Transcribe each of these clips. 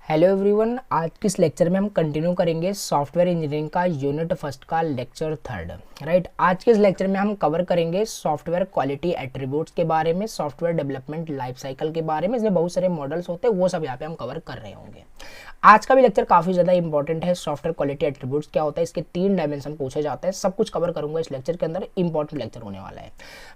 Hello everyone, आज के इस लेक्चर में हम कंटिन्यू करेंगे सॉफ्टवेयर इंजीनियरिंग का यूनिट फर्स्ट का लेक्चर थर्ड। राइट, आज के इस लेक्चर में हम कवर करेंगे सॉफ्टवेयर क्वालिटी एट्रीब्यूट्स के बारे में, सॉफ्टवेयर डेवलपमेंट लाइफ साइकिल के बारे में। इसमें बहुत सारे मॉडल्स होते हैं, वो सब यहाँ पे हम कवर कर रहे होंगे। आज का भी लेक्चर काफ़ी ज़्यादा इंपॉर्टेंट है। सॉफ्टवेयर क्वालिटी एट्रीब्यूट्स क्या होता है, इसके 3 डायमेंशन पूछे जाते हैं, सब कुछ कवर करूंगा इस लेक्चर के अंदर। इंपॉर्टेंट लेक्चर होने वाला है।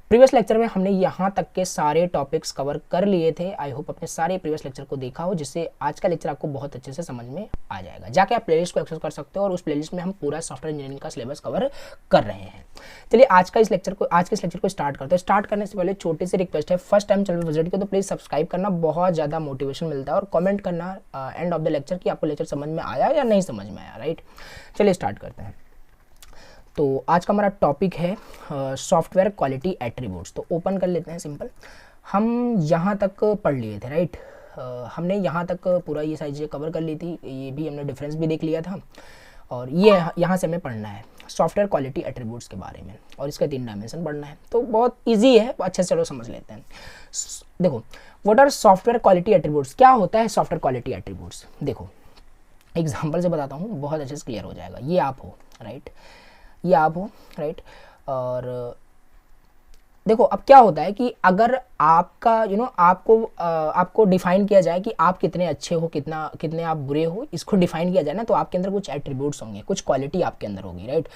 प्रीवियस लेक्चर में हमने यहाँ तक के सारे टॉपिक्स कवर कर लिए थे। आई होप अपने सारे प्रीवियस लेक्चर को देखा हो, जिससे आज का लेक्चर आपको बहुत अच्छे से समझ में आ जाएगा। जाके आप प्लेलिस्ट को एक्सेस कर सकते हो और उस प्लेलिस्ट में हम पूरा सॉफ्टवेयर इंजीनियरिंग का सिलेबस कवर कर रहे हैं। चलिए आज के इस लेक्चर को स्टार्ट करते हैं। स्टार्ट करने से पहले छोटी सी रिक्वेस्ट है, फर्स्ट टाइम चैनल विजिट किया तो प्लीज सब्सक्राइब करना, बहुत ज़्यादा मोटिवेशन मिलता है। और कमेंट करना एंड ऑफ द लेक्चर कि आपको लेक्चर समझ में आया या नहीं समझ में आया। राइट, चलिए स्टार्ट करते हैं। तो आज का हमारा टॉपिक है सॉफ्टवेयर क्वालिटी एट्रीब्यूट्स। तो ओपन कर लेते हैं। सिंपल, हम यहाँ तक पढ़ लिए थे। राइट, हमने यहाँ तक पूरा ये सारी चीज़ें कवर कर ली थी। ये भी हमने डिफरेंस भी देख लिया था। और ये यहाँ से हमें पढ़ना है सॉफ्टवेयर क्वालिटी एट्रीब्यूट्स के बारे में, और इसका 3 डायमेंशन पढ़ना है। तो बहुत इजी है, अच्छे से चलो समझ लेते हैं। देखो, what are software quality attributes, क्या होता है सॉफ्टवेयर क्वालिटी एट्रीब्यूट्स। देखो एग्जाम्पल से बताता हूँ, बहुत अच्छे से क्लियर हो जाएगा। ये आप हो, राइट, ये आप हो, राइट। और देखो अब क्या होता है कि अगर आपका आपको डिफाइन किया जाए कि आप कितने अच्छे हो, कितने आप बुरे हो, इसको डिफाइन किया जाए ना, तो आपके अंदर कुछ एट्रीब्यूट्स होंगे, कुछ क्वालिटी आपके अंदर होगी। राइट,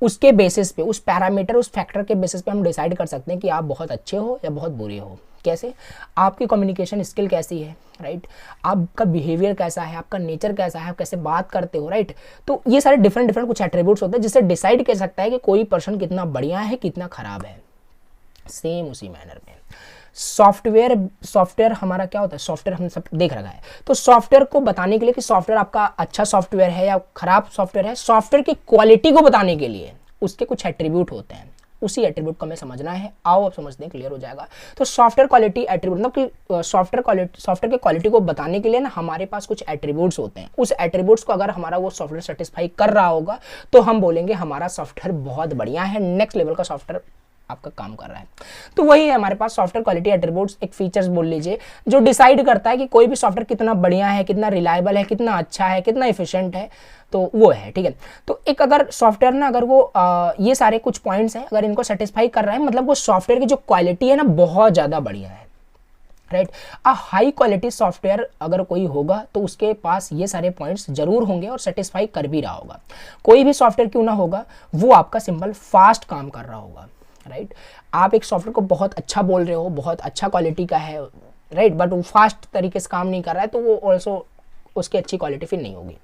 उसके बेसिस पे, उस पैरामीटर, उस फैक्टर के बेसिस पे हम डिसाइड कर सकते हैं कि आप बहुत अच्छे हो या बहुत बुरे हो। कैसे? आपकी कम्युनिकेशन स्किल कैसी है, राइट, आपका बिहेवियर कैसा है, आपका नेचर कैसा है, आप कैसे बात करते हो। राइट, तो ये सारे डिफरेंट कुछ एट्रीब्यूट्स होते हैं जिससे डिसाइड कर सकता है कि कोई पर्सन कितना बढ़िया है, कितना खराब है। सेम उसी मैनर में सॉफ्टवेयर हमारा क्या होता है, सॉफ्टवेयर हमने सब देख रखा है। तो सॉफ्टवेयर को बताने के लिए कि सॉफ्टवेयर आपका अच्छा सॉफ्टवेयर है या खराब सॉफ्टवेयर है, सॉफ्टवेयर की क्वालिटी को बताने के लिए उसके कुछ एट्रीब्यूट होते हैं। उसी एट्रीब्यूट को हमें समझना है। आओ अब समझते हैं, क्लियर हो जाएगा। तो सॉफ्टवेयर क्वालिटी एट्रीब्यूट मतलब कि सॉफ्टवेयर की क्वालिटी को बताने के लिए ना हमारे पास कुछ एट्रीब्यूट्स होते हैं। उस एट्रीब्यूट्स को अगर हमारा वो सॉफ्टवेयर सेटिस्फाई कर रहा होगा तो हम बोलेंगे हमारा सॉफ्टवेयर बहुत बढ़िया है, नेक्स्ट लेवल का सॉफ्टवेयर आपका काम कर रहा है। तो वही है हमारे पास सॉफ्टवेयर क्वालिटी एट्रीब्यूट्स, एक फीचर्स बोल लीजिए, जो डिसाइड करता है कि कोई भी सॉफ्टवेयर कितना बढ़िया है, कितना रिलायबल है, कितना अच्छा है, कितना एफिशिएंट है। तो वो है, ठीक है। तो एक अगर सॉफ्टवेयर ना, अगर वो ये सारे कुछ पॉइंट्स हैं, अगर इनको सेटिस्फाई कर रहा है, मतलब वो सॉफ्टवेयर की जो क्वालिटी है ना बहुत ज़्यादा बढ़िया है। राइट, हाई क्वालिटी सॉफ्टवेयर अगर कोई होगा तो उसके पास ये सारे पॉइंट्स जरूर होंगे और सेटिस्फाई कर भी रहा होगा। कोई भी सॉफ्टवेयर क्यों ना होगा, वो आपका सिंपल फास्ट काम कर रहा होगा। राइट, आप एक सॉफ्टवेयर को बहुत अच्छा बोल रहे हो, बहुत अच्छा क्वालिटी का है, राइट, बट वो फास्ट तरीके से काम नहीं कर रहा है, तो वो ऑल्सो उसकी अच्छी क्वालिटी फिर नहीं होगी।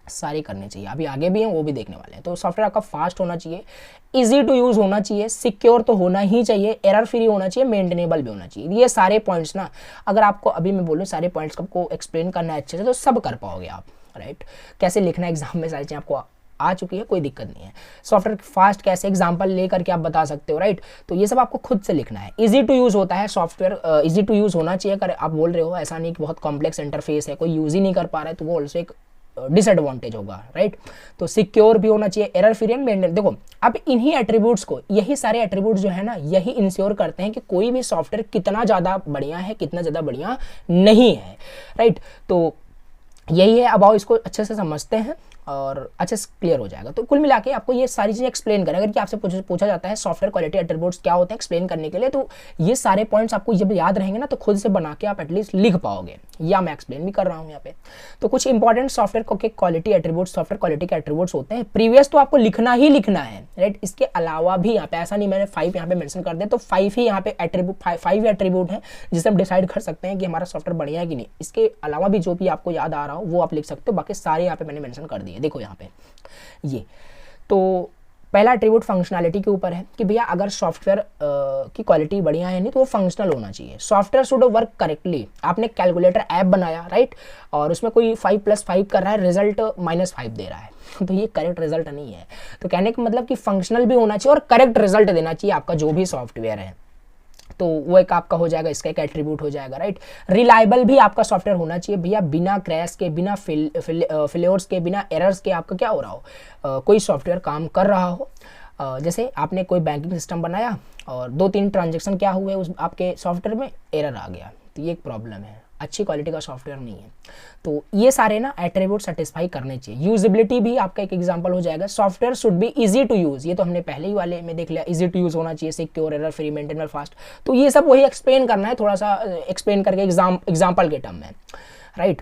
सारे करने चाहिए, अभी आगे भी हैं वो भी देखने वाले हैं। तो सॉफ्टवेयर आपका फास्ट होना चाहिए, इजी टू यूज होना चाहिए, सिक्योर तो होना ही चाहिए, एरर फ्री होना चाहिए, मेंटेनेबल भी होना चाहिए। ये सारे पॉइंट्स ना, अगर आपको अभी मैं बोलूँ सारे पॉइंट्स आपको एक्सप्लेन करना है अच्छे से, तो सब कर पाओगे आप। राइट, कैसे लिखना है एग्जाम में, सारी चीज़ें आपको आ चुकी है, कोई दिक्कत नहीं है। सॉफ्टवेयर फास्ट कैसे, एग्जांपल लेकर के आप बता सकते हो। राइट, तो ये सब आपको खुद से लिखना है। इजी टू यूज होता है सॉफ्टवेयर, इजी टू यूज होना चाहिए। अगर आप बोल रहे हो, ऐसा नहीं कि बहुत कॉम्प्लेक्स इंटरफेस है, कोई यूज ही नहीं कर पा रहा है, तो वो ऑल्सो एक डिसएडवांटेज होगा। राइट, तो सिक्योर भी होना चाहिए, एरर फ्री एंड मेंटेन। देखो अब इन्हीं एट्रीब्यूट्स को, यही सारे एट्रीब्यूट्स जो है ना, यही इंश्योर करते हैं कि कोई भी सॉफ्टवेयर कितना ज़्यादा बढ़िया है, कितना ज़्यादा बढ़िया नहीं है। राइट, तो यही है। अब आओ इसको अच्छे से समझते हैं और अच्छे से क्लियर हो जाएगा। तो कुल मिला के आपको ये सारी चीज़ें एक्सप्लेन करें। अगर कि आपसे पूछा जाता है सॉफ्टवेयर क्वालिटी एट्रीब्यूट्स क्या होते हैं एक्सप्लेन करने के लिए, तो ये सारे पॉइंट्स आपको जब याद रहेंगे ना, तो खुद से बना के आप एटलीस्ट लिख पाओगे, या मैं एक्सप्लेन भी कर रहा हूँ यहाँ पे। तो कुछ इंपॉर्टेंट सॉफ्टवेयर के क्वालिटी एट्रीब्यूट्स, सॉफ्टवेयर क्वालिटी के एट्रीब्यूट्स होते हैं। प्रीवियस तो आपको लिखना ही लिखना है। राइट, इसके अलावा भी यहाँ पे ऐसा नहीं मैंने 5 यहाँ पे मेंशन कर दिया, तो 5 ही यहाँ पे एट्रीब्यूट, 5 एट्रीब्यूट हैं जिससे हम डिसाइड कर सकते हैं कि हमारा सॉफ्टवेयर बढ़िया है कि नहीं। इसके अलावा भी जो भी आपको याद आ रहा हो वो आप लिख सकते हो, बाकी सारे यहाँ पे मैंने मेंशन कर दिए। देखो यहाँ पे ये तो पहला एट्रीब्यूट फंक्शनैलिटी के ऊपर है कि भैया अगर सॉफ्टवेयर की क्वालिटी बढ़िया है नहीं तो वो फंक्शनल होना चाहिए। Software should work correctly. आपने कैलकुलेटर ऐप बनाया, राइट, और उसमें कोई 5+5 कर रहा है, रिजल्ट -5 दे रहा है, तो ये करेक्ट रिजल्ट नहीं है। तो कहने का मतलब कि फंक्शनल भी होना चाहिए और करेक्ट रिजल्ट देना चाहिए आपका जो भी सॉफ्टवेयर है। तो वो एक आपका हो जाएगा, इसका एक एट्रीब्यूट हो जाएगा। राइट, रिलायबल भी आपका सॉफ्टवेयर होना चाहिए भैया, बिना क्रैश के, बिना फेलियर्स के, बिना एरर्स के आपका क्या हो रहा हो, कोई सॉफ्टवेयर काम कर रहा हो। जैसे आपने कोई बैंकिंग सिस्टम बनाया और 2-3 ट्रांजेक्शन क्या हुए उस आपके सॉफ्टवेयर में, एरर आ गया, तो ये एक प्रॉब्लम है। अच्छी क्वालिटी का सॉफ्टवेयर नहीं है। तो ये सारे ना एट्रीब्यूट सेटिस्फाई करने चाहिए। यूजेबिलिटी भी आपका एक एग्जांपल हो जाएगा। Software should be easy to use, ये तो हमने पहले ही वाले में देख लिया, इजी टू यूज़ होना चाहिए, secure, error free, maintainable, fast. तो ये सब वही एक्सप्लेन करना है, थोड़ा सा एक्सप्लेन करके एग्जाम्पल के टर्म में, राइट।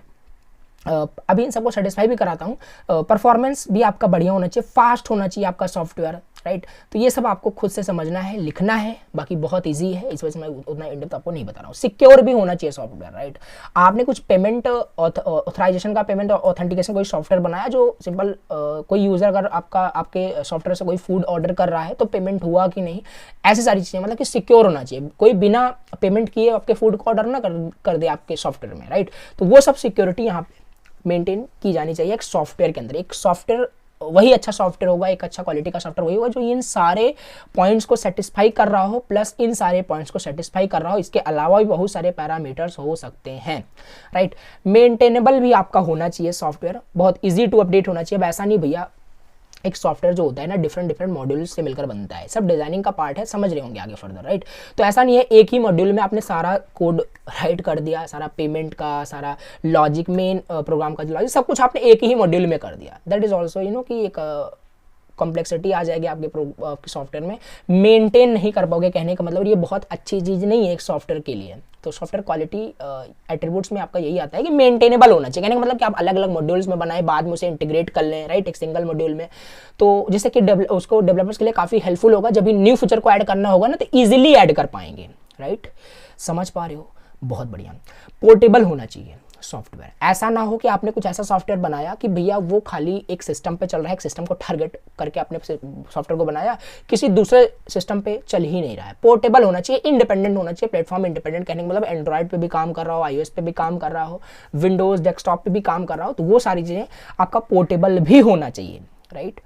अभी इन सबको सेटिस्फाई भी कराता हूँ। परफॉर्मेंस भी आपका बढ़िया होना चाहिए, फास्ट होना चाहिए आपका सॉफ्टवेयर, राइट। तो ये सब आपको खुद से समझना है, लिखना है, बाकी बहुत इजी है, इस वजह से मैं उतना इन डेप्थ आपको नहीं बता रहा हूँ। सिक्योर भी होना चाहिए सॉफ्टवेयर, राइट। आपने कुछ पेमेंट ऑथराइजेशन का पेमेंट और ऑथेंटिकेशन कोई सॉफ्टवेयर बनाया जो सिंपल कोई यूज़र अगर आपके सॉफ्टवेयर से कोई फूड ऑर्डर कर रहा है तो पेमेंट हुआ कि नहीं, ऐसी सारी चीज़ें, मतलब कि सिक्योर होना चाहिए। कोई बिना पेमेंट किए आपके फूड को ऑर्डर ना कर दे आपके सॉफ्टवेयर में, राइट। तो वो सब सिक्योरिटी यहाँ पे मेंटेन की जानी चाहिए एक सॉफ्टवेयर के अंदर। एक सॉफ्टवेयर वही अच्छा सॉफ्टवेयर होगा, एक अच्छा क्वालिटी का सॉफ्टवेयर वही होगा जो इन सारे पॉइंट्स को सेटिस्फाई कर रहा हो, प्लस इन सारे पॉइंट्स को सेटिस्फाई कर रहा हो। इसके अलावा भी बहुत सारे पैरामीटर्स हो सकते हैं, राइट। मेंटेनेबल भी आपका होना चाहिए सॉफ्टवेयर, बहुत ईजी टू अपडेट होना चाहिए। वैसा नहीं भैया, एक सॉफ्टवेयर जो होता है ना डिफरेंट मॉड्यूल्स से मिलकर बनता है, सब डिजाइनिंग का पार्ट है, समझ रहे होंगे आगे फर्दर, राइट। तो ऐसा नहीं है एक ही मॉड्यूल में आपने सारा कोड राइट कर दिया, सारा पेमेंट का, सारा लॉजिक, मेन प्रोग्राम का लॉजिक, सब कुछ आपने एक ही मॉड्यूल में कर दिया। दैट इज ऑल्सो कि एक कॉम्प्लेक्सिटी आ जाएगी आपके सॉफ्टवेयर में, मेंटेन नहीं कर पाओगे। कहने का मतलब ये बहुत अच्छी चीज़ नहीं है एक सॉफ्टवेयर के लिए। तो सॉफ्टवेयर क्वालिटी एट्रीब्यूट्स में आपका यही आता है कि मेंटेनेबल होना चाहिए। कहने का मतलब कि आप अलग अलग मॉड्यूल्स में बनाए, बाद में उसे इंटीग्रेट कर लें, राइट, एक सिंगल मॉड्यूल में। तो जिससे कि उसको डेवलपर्स के लिए काफ़ी हेल्पफुल होगा। जब भी न्यू फीचर को ऐड करना होगा ना तो ईजिली ऐड कर पाएंगे, राइट। समझ पा रहे हो, बहुत बढ़िया। पोर्टेबल होना चाहिए सॉफ्टवेयर, ऐसा ना हो कि आपने कुछ ऐसा सॉफ्टवेयर बनाया कि भैया वो खाली एक सिस्टम पे चल रहा है, एक सिस्टम को टारगेट करके आपने सॉफ्टवेयर को बनाया, किसी दूसरे सिस्टम पे चल ही नहीं रहा है। पोर्टेबल होना चाहिए, इंडिपेंडेंट होना चाहिए, प्लेटफॉर्म इंडिपेंडेंट। कहने का मतलब एंड्रॉइड पे भी काम कर रहा हो, iOS पे भी काम कर रहा हो, विंडोज डेस्कटॉप पे भी काम कर रहा हो, तो वो सारी चीज़ें आपका पोर्टेबल भी होना चाहिए, राइट।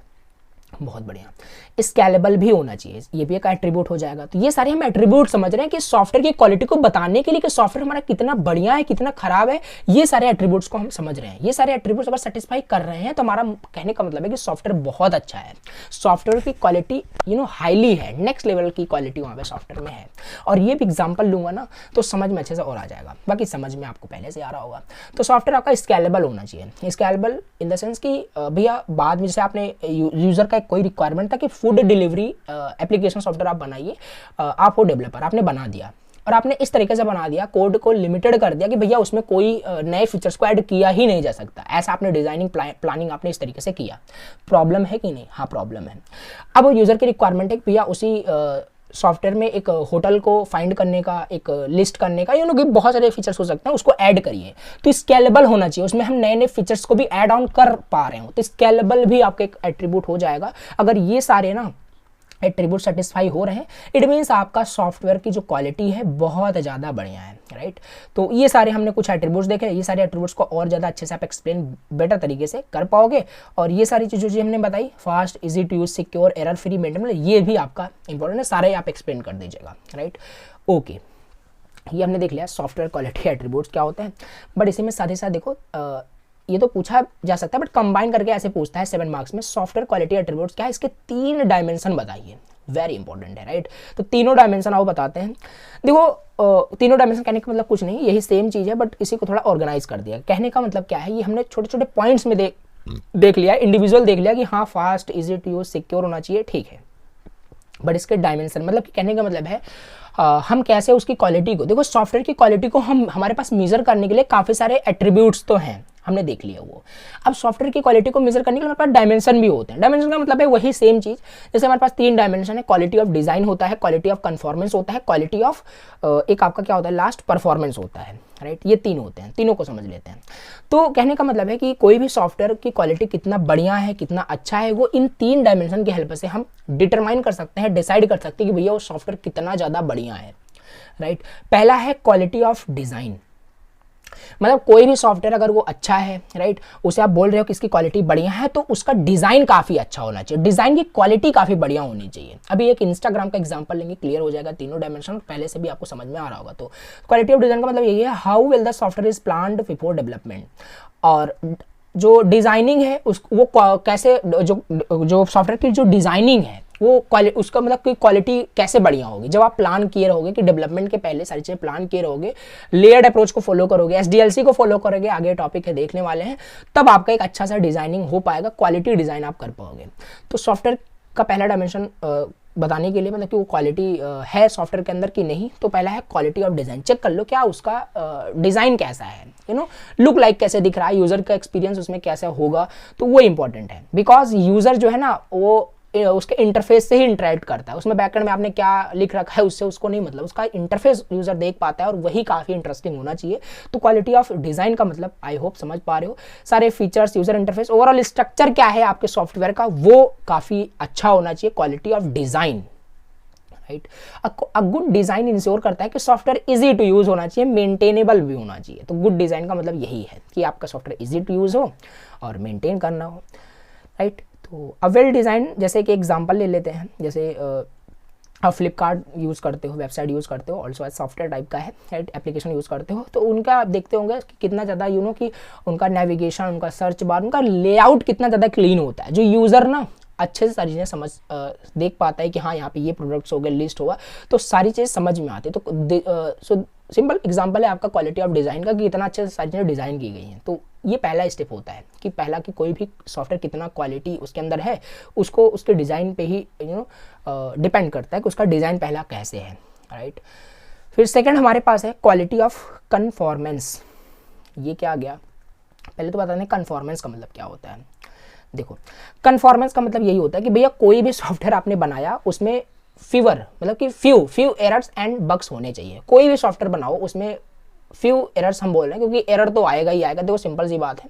बहुत बढ़िया। स्केलेबल भी होना चाहिए, ये भी एक एट्रीब्यूट हो जाएगा। तो ये सारे हम एट्रीब्यूट समझ रहे हैं कि सॉफ्टवेयर की क्वालिटी को बताने के लिए कि सॉफ्टवेयर हमारा कितना बढ़िया है, कितना खराब है, ये सारे एट्रीब्यूट्स को हम समझ रहे हैं। ये सारे एट्रीब्यूट्स अगर सेटिस्फाई कर रहे हैं तो हमारा कहने का मतलब है कि सॉफ्टवेयर बहुत अच्छा है, सॉफ्टवेयर की क्वालिटी हाईली है, नेक्स्ट लेवल की क्वालिटी वहाँ पे सॉफ्टवेयर में है। और ये भी एग्जाम्पल लूंगा ना तो समझ में अच्छे से और आ जाएगा, बाकी समझ में आपको पहले से आ रहा होगा। तो सॉफ्टवेयर आपका स्केलेबल होना चाहिए। स्केलेबल इन द सेंस कि भैया बाद में जैसे आपने यूजर का कोई रिक्वायरमेंट था कि फूड डिलीवरी एप्लीकेशन सॉफ्टवेयर आप बनाइए, आप हो डेवलपर, आपने बना दिया और आपने इस तरीके से बना दिया, कोड को लिमिटेड कर दिया कि भैया उसमें कोई नए फीचर्स को ऐड किया ही नहीं जा सकता। ऐसा आपने डिजाइनिंग प्लानिंग आपने इस तरीके से किया। प्रॉब्लम है कि नहीं? हाँ प्रॉब्लम है। अब यूजर की रिक्वायरमेंट है कि भैया उसी सॉफ्टवेयर में एक होटल को फाइंड करने का, एक लिस्ट करने का, कि बहुत सारे फीचर्स हो सकते हैं, उसको ऐड करिए। तो स्केलेबल होना चाहिए, उसमें हम नए नए फीचर्स को भी ऐड ऑन कर पा रहे हो, तो स्केलेबल भी आपका एक एट्रीब्यूट हो जाएगा। अगर ये सारे ना एट्रीब्यूट सेटिस्फाई हो रहे हैं, इट मीन्स आपका सॉफ्टवेयर की जो क्वालिटी है बहुत ज़्यादा बढ़िया है, राइट। तो ये सारे हमने कुछ एट्रीब्यूट्स देखे, ये सारे एट्रीब्यूट्स को और ज़्यादा अच्छे से आप एक्सप्लेन बेटर तरीके से कर पाओगे। और ये सारी चीज़ें जो हमने बताई, fast, easy to use, secure, error free, maintainable, ये भी आपका इंपॉर्टेंट है, सारे आप एक्सप्लेन कर दीजिएगा, राइट। ओके, ये हमने देख लिया सॉफ्टवेयर क्वालिटी एट्रीब्यूट्स क्या होते हैं। बट इसी में साथ ही साथ देखो, ये तो पूछा जा सकता है बट कंबाइन करके ऐसे पूछता है 7 मार्क्स में, सॉफ्टवेयर क्वालिटी एट्रीब्यूट्स क्या है, इसके 3 डायमेंशन बताइए। वेरी इंपॉर्टेंट है, राइट। तो तीनों डायमेंशन आओ बताते हैं। देखो तीनों डायमेंशन कहने का मतलब कुछ नहीं, यही सेम चीज़ है बट इसी को थोड़ा ऑर्गेनाइज कर दिया। कहने का मतलब क्या है, ये हमने छोटे छोटे पॉइंट्स में देख लिया, इंडिविजुअल देख लिया कि हाँ fast, easy to use, secure होना चाहिए, ठीक है। बट इसके डायमेंशन मतलब कि कहने का मतलब है हम कैसे उसकी क्वालिटी को, देखो सॉफ्टवेयर की क्वालिटी को हमारे पास मेजर करने के लिए काफ़ी सारे एट्रीब्यूट्स तो हैं, हमने देख लिया वो। अब सॉफ्टवेयर की क्वालिटी को मेजर करने के लिए हमारे पास डायमेंशन भी होते हैं। डायमेंशन का मतलब है वही सेम चीज़, जैसे हमारे पास 3 डायमेंशन है, क्वालिटी ऑफ डिज़ाइन होता है, क्वालिटी ऑफ कन्फॉर्मेंस होता है, क्वालिटी ऑफ एक आपका क्या होता है लास्ट, परफॉर्मेंस होता है, राइट। ये 3 होते हैं, तीनों को समझ लेते हैं। तो कहने का मतलब है कि कोई भी सॉफ्टवेयर की क्वालिटी कितना बढ़िया है, कितना अच्छा है, वो इन 3 डायमेंशन की हेल्प से हम डिटरमाइन कर सकते हैं, डिसाइड कर सकते हैं कि भैया वो सॉफ्टवेयर कितना ज़्यादा बढ़िया है, राइट। पहला है क्वालिटी ऑफ डिज़ाइन, मतलब कोई भी सॉफ्टवेयर अगर वो अच्छा है, राइट, उसे आप बोल रहे हो कि इसकी क्वालिटी बढ़िया है, तो उसका डिज़ाइन काफ़ी अच्छा होना चाहिए, डिज़ाइन की क्वालिटी काफ़ी बढ़िया होनी चाहिए। अभी एक इंस्टाग्राम का एग्जांपल लेंगे, क्लियर हो जाएगा तीनों डायमेंशन, पहले से भी आपको समझ में आ रहा होगा। तो क्वालिटी ऑफ डिज़ाइन का मतलब यही है, how well the software is planned before development. और जो डिज़ाइनिंग है वो कैसे, जो सॉफ्टवेयर की जो डिज़ाइनिंग है वो उसका मतलब कि क्वालिटी कैसे बढ़िया होगी जब आप प्लान किए रहोगे कि डेवलपमेंट के पहले सारी चीज़ें प्लान किए रहोगे, लेयर्ड अप्रोच को फॉलो करोगे, एसडीएलसी को फॉलो करोगे, आगे टॉपिक है देखने वाले हैं, तब आपका एक अच्छा सा डिजाइनिंग हो पाएगा, क्वालिटी डिजाइन आप कर पाओगे। तो सॉफ्टवेयर का पहला डायमेंशन बताने के लिए मतलब कि वो क्वालिटी है सॉफ्टवेयर के अंदर कि नहीं, तो पहला है क्वालिटी ऑफ डिज़ाइन। चेक कर लो क्या उसका डिज़ाइन कैसा है, लुक लाइक कैसे दिख रहा है, यूज़र का एक्सपीरियंस उसमें कैसा होगा, तो वो इंपॉर्टेंट है। बिकॉज यूज़र जो है ना वो उसके इंटरफेस से ही इंटरेक्ट करता है, उसमें बैकएंड में आपने क्या लिख रखा है उससे उसको नहीं मतलब, उसका इंटरफेस यूजर देख पाता है और वही काफ़ी इंटरेस्टिंग होना चाहिए। तो क्वालिटी ऑफ डिज़ाइन का मतलब आई होप समझ पा रहे हो, सारे features, user interface, overall structure क्या है आपके सॉफ्टवेयर का वो काफ़ी अच्छा होना चाहिए, quality of design, right. A good design ensure करता है कि सॉफ्टवेयर इजी टू यूज़ होना चाहिए, मेंटेनेबल भी होना चाहिए। तो गुड डिज़ाइन का मतलब यही है कि आपका सॉफ्टवेयर इजी टू यूज़ हो और मेंटेन करना हो, राइट। तो अ वेल डिज़ाइन, जैसे कि एग्जांपल ले लेते हैं, जैसे आप फ्लिपकार्ट यूज़ करते हो, वेबसाइट यूज़ करते हो, ऑल्सो सॉफ्टवेयर टाइप का है, राइट, एप्लीकेशन यूज़ करते हो, तो उनका आप देखते होंगे कि कितना ज़्यादा कि उनका नेविगेशन, उनका सर्च बार, उनका लेआउट कितना ज़्यादा क्लीन होता है, जो यूज़र ना अच्छे से सारी चीज़ें समझ देख पाता है कि हाँ यहाँ पे ये प्रोडक्ट्स हो गए, लिस्ट होगा, तो सारी चीज़ समझ में आती है। तो सो सिंपल एग्जांपल है आपका क्वालिटी ऑफ डिज़ाइन का कि इतना अच्छे से सारी चीज़ें डिज़ाइन की गई हैं। तो ये पहला स्टेप होता है कि पहला कि कोई भी सॉफ्टवेयर कितना क्वालिटी उसके अंदर है, उसको उसके डिज़ाइन पे ही डिपेंड करता है कि उसका डिज़ाइन पहला कैसे है, राइट। फिर सेकंड हमारे पास है क्वालिटी ऑफ कन्फॉर्मेंस। ये क्या आ गया, पहले तो बता दें कन्फॉर्मेंस का मतलब क्या होता है। देखो, कन्फॉर्मेंस का मतलब यही होता है कि भैया कोई भी सॉफ्टवेयर आपने बनाया उसमें मतलब कि फ्यू एरर्स एंड बग्स होने चाहिए। कोई भी सॉफ्टवेयर बनाओ उसमें फ्यू एरर्स हम बोल रहे हैं क्योंकि एरर तो आएगा ही आएगा, देखो सिंपल सी बात है,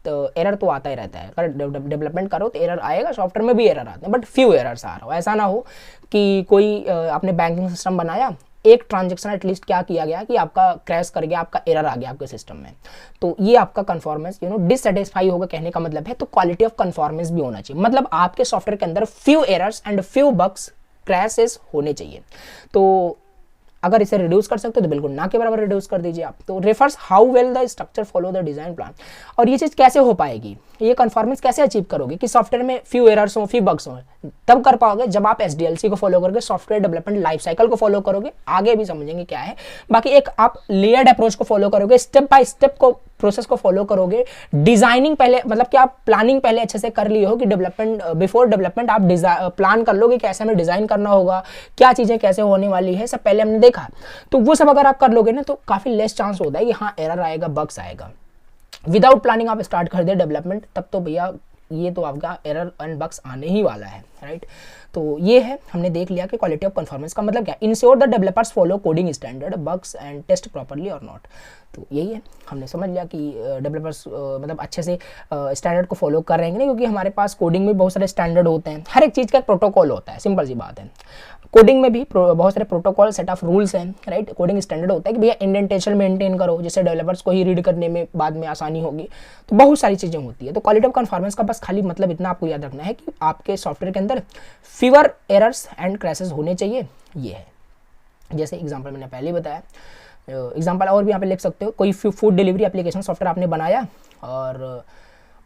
तो एरर तो आता ही रहता है, अगर डेवलपमेंट करो तो एरर आएगा, सॉफ्टवेयर में भी एरर आते हैं, बट फ्यू एरर्स आ रहा हो। ऐसा ना हो कि कोई आपने बैंकिंग सिस्टम बनाया, एक ट्रांजेक्शन एटलीस्ट क्या किया गया कि आपका क्रैश कर गया, आपका एरर आ गया आपके सिस्टम में, तो ये आपका कन्फॉर्मेंस डिससेटिस्फाई होगा कहने का मतलब है। तो क्वालिटी ऑफ कन्फॉर्मेंस भी होना चाहिए, मतलब आपके सॉफ्टवेयर के अंदर few errors and few bugs, crashes होने चाहिए। तो अगर इसे रिड्यूस कर सकते हो तो बिल्कुल ना के बराबर रिड्यूस कर दीजिए आप। तो refers how well the structure follow the design plan. और ये चीज़ कैसे हो पाएगी, ये कन्फॉर्मेंस कैसे अचीव करोगे कि सॉफ्टवेयर में फ्यू एरर्स हो, फ्यू बग्स हो, तब कर पाओगे जब आप एसडीएलसी को फॉलो करोगे, सॉफ्टवेयर डेवलपमेंट लाइफ साइकिल को फॉलो करोगे, आगे भी समझेंगे क्या है। बाकी एक आप लेयर्ड अप्रोच को फॉलो करोगे, स्टेप बाय स्टेप को प्रोसेस को फॉलो करोगे, डिजाइनिंग पहले मतलब कि आप प्लानिंग पहले अच्छे से कर लिए हो कि डेवलपमेंट बिफोर डेवलपमेंट आप प्लान कर लोगे कि ऐसे में डिजाइन करना होगा, क्या चीजें कैसे होने वाली है, सब पहले हमने देखा। तो वो सब अगर आप कर लोगे ना तो काफी लेस चांस होता है कि हाँ एरर आएगा, बग्स आएगा। विदाउट प्लानिंग आप स्टार्ट कर दे डेवलपमेंट, तब तो भैया ये तो आपका एरर एंड बग्स आने ही वाला है, राइट। तो ये है, हमने देख लिया कि क्वालिटी ऑफ परफॉर्मेंस का मतलब क्या, ensure the developers follow coding standard, bugs and test properly और नॉट। तो यही है, हमने समझ लिया कि डेवलपर्स मतलब अच्छे से स्टैंडर्ड को फॉलो कर रहे हैं, क्योंकि हमारे पास कोडिंग में बहुत सारे स्टैंडर्ड होते हैं, हर एक चीज़ का एक प्रोटोकॉल होता है, सिंपल सी बात है। कोडिंग में भी बहुत सारे प्रोटोकॉल, सेट ऑफ रूल्स हैं, राइट। कोडिंग स्टैंडर्ड होता है कि भैया इंडेंटेशन मेंटेन करो जिससे डेवलपर्स को ही रीड करने में बाद में आसानी होगी। तो बहुत सारी चीज़ें होती है। तो क्वालिटी ऑफ कन्फॉर्मेंस का बस खाली मतलब इतना आपको याद रखना है कि आपके सॉफ्टवेयर के अंदर फीवर एरर्स एंड क्रैशेस होने चाहिए, ये है। जैसे एग्जाम्पल मैंने पहले बताया, एग्जाम्पल और भी यहाँ पे लिख सकते हो। कोई फूड डिलीवरी एप्लीकेशन सॉफ्टवेयर आपने बनाया और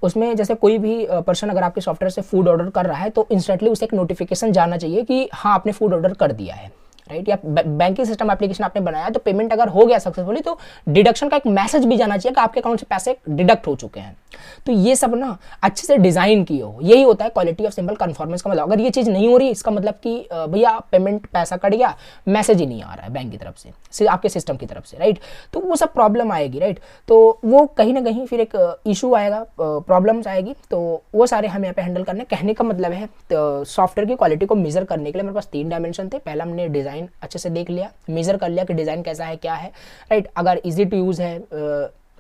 उसमें जैसे कोई भी पर्सन अगर आपके सॉफ्टवेयर से फूड ऑर्डर कर रहा है तो इंस्टेंटली उसे एक नोटिफिकेशन जाना चाहिए कि हाँ आपने फूड ऑर्डर कर दिया है, राइट। या बैंकिंग सिस्टम एप्लीकेशन आपने बनाया तो पेमेंट अगर हो गया सक्सेसफुली तो डिडक्शन का एक मैसेज भी जाना चाहिए कि आपके अकाउंट से पैसे डिडक्ट हो चुके हैं। तो ये सब ना अच्छे से डिजाइन किए हो, यही होता है क्वालिटी ऑफ सिंपल कन्फॉर्मेंस का मतलब। अगर ये चीज़ नहीं हो रही इसका मतलब कि भैया पेमेंट पैसा कट गया, मैसेज ही नहीं आ रहा है बैंक की तरफ से, आपके सिस्टम की तरफ से, राइट। तो वो सब प्रॉब्लम आएगी, राइट। तो वो कहीं ना कहीं फिर एक इशू आएगा, प्रॉब्लम्स आएगी, तो वो सारे हम यहाँ पे हैंडल करने। कहने का मतलब है तो सॉफ्टवेयर की क्वालिटी को मेजर करने के लिए मेरे पास 3 डायमेंशन थे। पहला हमने डिज़ाइन अच्छे से देख लिया, मेजर कर लिया कि डिज़ाइन कैसा है, क्या है, राइट। अगर इजी टू यूज़ है,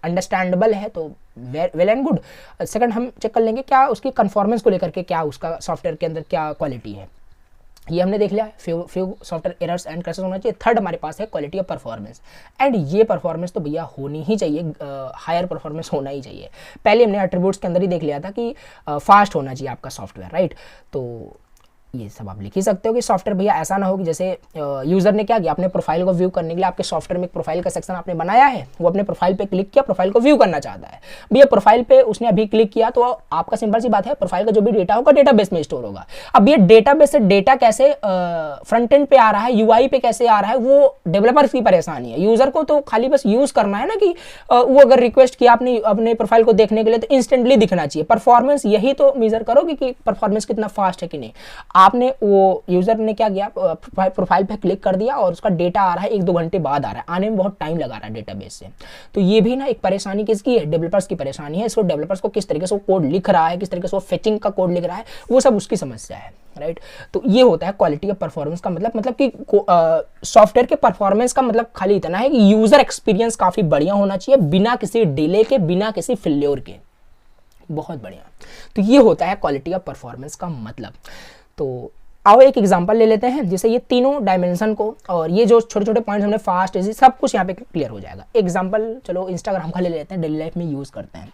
अंडरस्टैंडेबल है तो वेल एंड गुड। सेकंड हम चेक कर लेंगे क्या उसकी कन्फॉर्मेंस को लेकर के क्या उसका सॉफ्टवेयर के अंदर क्या क्वालिटी है, ये हमने देख लिया। Few software errors and crashes होना चाहिए। थर्ड हमारे पास है क्वालिटी ऑफ परफॉर्मेंस, एंड ये परफॉर्मेंस तो भैया होनी ही चाहिए, हायर परफॉर्मेंस होना ही चाहिए। पहले हमने एट्रीब्यूट्स के अंदर ही देख लिया था कि फास्ट होना चाहिए आपका सॉफ्टवेयर, राइट। तो ये सब आप लिख ही सकते हो कि सॉफ्टवेयर भैया ऐसा ना हो कि जैसे यूज़र ने क्या किया, अपने प्रोफाइल को व्यू करने के लिए आपके सॉफ्टवेयर में एक प्रोफाइल का सेक्शन आपने बनाया है, वो अपने प्रोफाइल पे क्लिक किया, प्रोफाइल को व्यू करना चाहता है भैया, प्रोफाइल पे उसने अभी क्लिक किया तो आपका सिंपल सी बात है, प्रोफाइल का जो भी डेटा होगा डेटाबेस में स्टोर होगा। अब ये डेटाबेस से डेटा कैसे फ्रंट एंड पे आ रहा है, यूआई पे कैसे आ रहा है, वो डेवलपर्स की परेशानी है। यूज़र को तो खाली बस यूज़ करना है ना कि वो अगर रिक्वेस्ट किया आपने अपने प्रोफाइल को देखने के लिए तो इंस्टेंटली दिखना चाहिए। परफॉर्मेंस यही तो मेजर करोगे कि परफॉर्मेंस कितना फास्ट है कि नहीं। आपने वो यूजर ने क्या किया, प्रोफाइल पे क्लिक कर दिया और उसका डेटा आ रहा है 1-2 घंटे बाद आ रहा है, आने में बहुत टाइम लगा रहा है डेटाबेस से। तो ये भी ना एक परेशानी किसकी है, डेवलपर्स की परेशानी है। इसको डेवलपर्स को किस तरीके से वो कोड लिख रहा है, किस तरीके से वो फेचिंग का कोड लिख रहा है, वो सब उसकी समस्या है, राइट। तो ये होता है क्वालिटी ऑफ परफॉर्मेंस का मतलब कि सॉफ्टवेयर के परफॉर्मेंस का मतलब खाली इतना है कि यूजर एक्सपीरियंस काफी बढ़िया होना चाहिए, बिना किसी डिले के, बिना किसी फेल्योर के, बहुत बढ़िया। तो ये होता है क्वालिटी ऑफ परफॉर्मेंस का मतलब। तो आओ एक एग्जांपल ले लेते हैं जिससे ये तीनों डायमेंशन को और ये जो छोटे छोटे पॉइंट्स हमने फास्ट इजी सब कुछ यहाँ पे क्लियर हो जाएगा। एग्जांपल चलो इंस्टाग्राम का ले लेते हैं, डेली लाइफ में यूज़ करते हैं,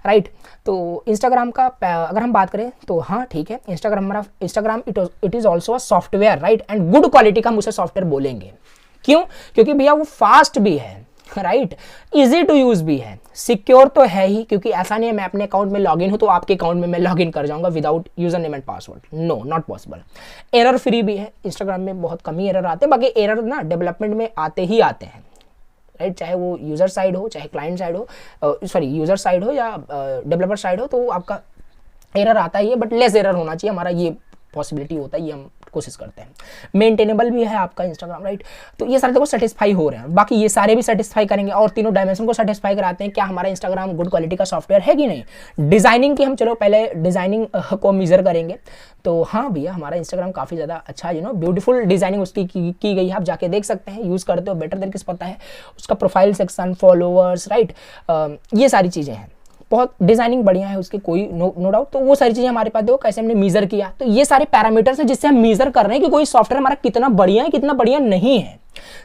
राइट। तो इंस्टाग्राम का अगर हम बात करें तो हाँ ठीक है, Instagram it is also a software, right, and good quality का हम उसे सॉफ्टवेयर बोलेंगे। क्यों? क्योंकि भैया वो फास्ट भी है, राइट, इजी टू यूज भी है, सिक्योर तो है ही, क्योंकि ऐसा नहीं है मैं अपने अकाउंट में लॉगिन हूं तो आपके अकाउंट में मैं लॉगिन कर जाऊंगा without user name and password, no not possible. Error free भी है, इंस्टाग्राम में बहुत कम ही एरर आते हैं, बाकी एरर ना डेवलपमेंट में आते ही आते हैं, राइट, चाहे वो यूजर साइड हो चाहे क्लाइंट साइड हो, सॉरी यूजर साइड हो या डेवलपर साइड हो, तो आपका एरर आता ही है, बट लेस एरर होना चाहिए, हमारा ये पॉसिबिलिटी होता है, ये हम कोशिश करते हैं। मेंटेनेबल भी है आपका इंस्टाग्राम, राइट। तो ये सारे देखो सेटिस्फाई हो रहे हैं, बाकी ये सारे भी सेटिस्फाई करेंगे और तीनों डायमेंशन को सेटिस्फाई कराते हैं, क्या हमारा इंस्टाग्राम गुड क्वालिटी का सॉफ्टवेयर है कि नहीं। डिजाइनिंग की हम चलो पहले डिजाइनिंग को मेजर करेंगे, तो हाँ भैया हमारा इंस्टाग्राम काफ़ी ज़्यादा अच्छा, ब्यूटीफुल डिजाइनिंग उसकी की गई है, आप जाके देख सकते हैं, यूज़ करते हो बेटर तरीके से पता है, उसका प्रोफाइल सेक्शन, फॉलोअर्स, राइट, ये सारी चीज़ें हैं, बहुत डिजाइनिंग बढ़िया है उसकी, कोई नो डाउट। तो वो सारी चीजें हमारे पास देखो कैसे हमने मेजर किया, तो ये सारे पैरामीटर्स हैं जिससे हम मेजर कर रहे हैं कि कोई सॉफ्टवेयर हमारा कितना बढ़िया है कितना बढ़िया नहीं है।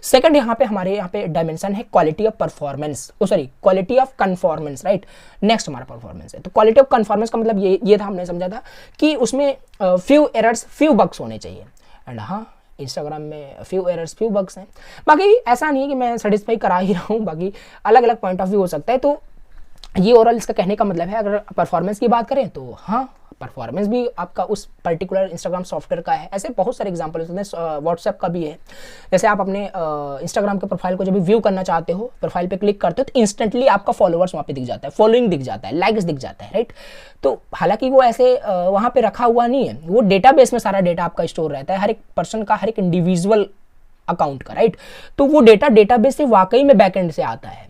सेकंड हमारे यहाँ पे डायमेंशन है quality of performance, quality of conformance, right. Next हमारा परफॉर्मेंस है, तो क्वालिटी ऑफ कन्फॉर्मेंस का मतलब ये था, हमने समझा था कि उसमें फ्यू एरर्स फ्यू बग्स होने चाहिए, एंड हाँ इंस्टाग्राम में फ्यू एरर्स फ्यू बग्स हैं। बाकी ऐसा नहीं है कि मैं सेटिस्फाई करा ही रहा हूँ, बाकी अलग अलग पॉइंट ऑफ व्यू हो सकता है। तो ये ओवरऑल इसका कहने का मतलब है, अगर परफॉर्मेंस की बात करें तो हाँ परफॉर्मेंस भी आपका उस पर्टिकुलर इंस्टाग्राम सॉफ्टवेयर का है। ऐसे बहुत सारे एग्जांपल होते हैं, व्हाट्सएप का भी है। जैसे आप अपने इंस्टाग्राम के प्रोफाइल को जब भी व्यू करना चाहते हो, प्रोफाइल पे क्लिक करते हो तो इंस्टेंटली आपका फॉलोअर्स वहाँ पे दिख जाता है, फॉलोइंग दिख जाता है, लाइक्स दिख जाता है, राइट। तो हालांकि वो ऐसे वहाँ पे रखा हुआ नहीं है, वो डेटाबेस में सारा डेटा आपका स्टोर रहता है, हर एक पर्सन का, हर एक इंडिविजुअल अकाउंट का, राइट। तो वो डेटाबेस से वाकई में बैकएंड से आता है।